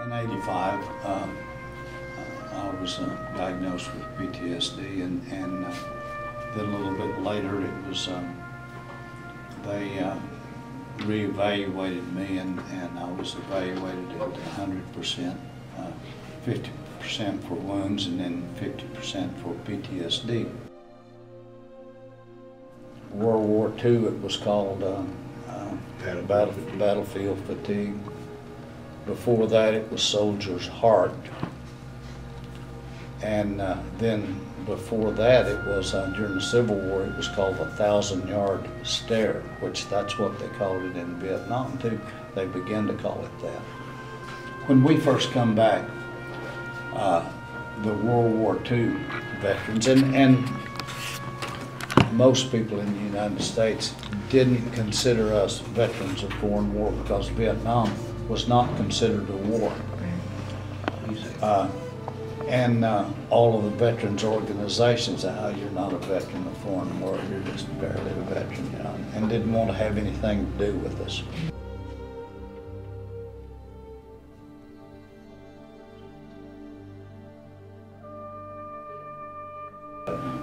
In '85, I was diagnosed with PTSD, and then a little bit later, it was they reevaluated me, and I was evaluated at 100%, 50% for wounds, and then 50% for PTSD. World War II, it was called battlefield fatigue. Before that, it was soldier's heart. And then before that, it was during the Civil War, it was called the 1,000-yard stare, which that's what they called it in Vietnam too. They began to call it that. When we first come back, the World War II veterans, and most people in the United States didn't consider us veterans of foreign war because Vietnam was not considered a war. And all of the veterans organizations said, you're not a veteran of foreign war, you're just barely a veteran, you know, and didn't want to have anything to do with us.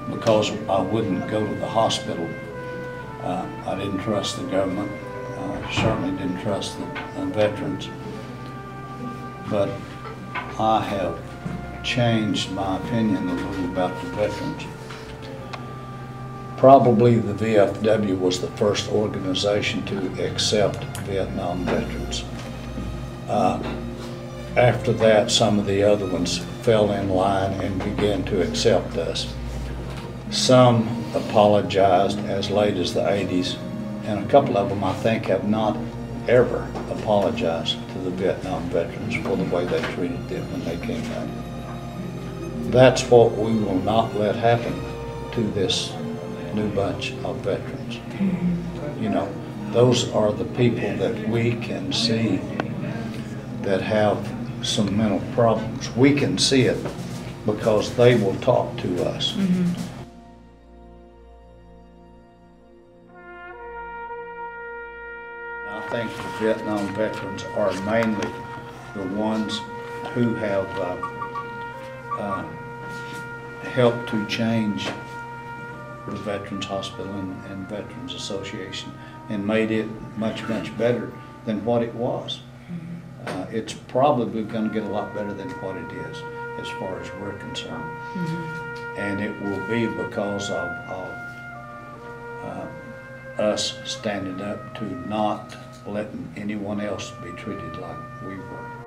Because I wouldn't go to the hospital, I didn't trust the government. I certainly didn't trust the veterans. But I have changed my opinion a little about the veterans. Probably the VFW was the first organization to accept Vietnam veterans. After that, some of the other ones fell in line and began to accept us. Some apologized as late as the 80s, and a couple of them, I think, have not ever apologized to the Vietnam veterans for the way they treated them when they came back. That's what we will not let happen to this new bunch of veterans. You know, those are the people that we can see that have some mental problems. We can see it because they will talk to us. I think the Vietnam veterans are mainly the ones who have helped to change the Veterans Hospital and Veterans Association and made it much, much better than what it was. It's probably going to get a lot better than what it is as far as we're concerned. And it will be because of us standing up to not letting anyone else be treated like we were.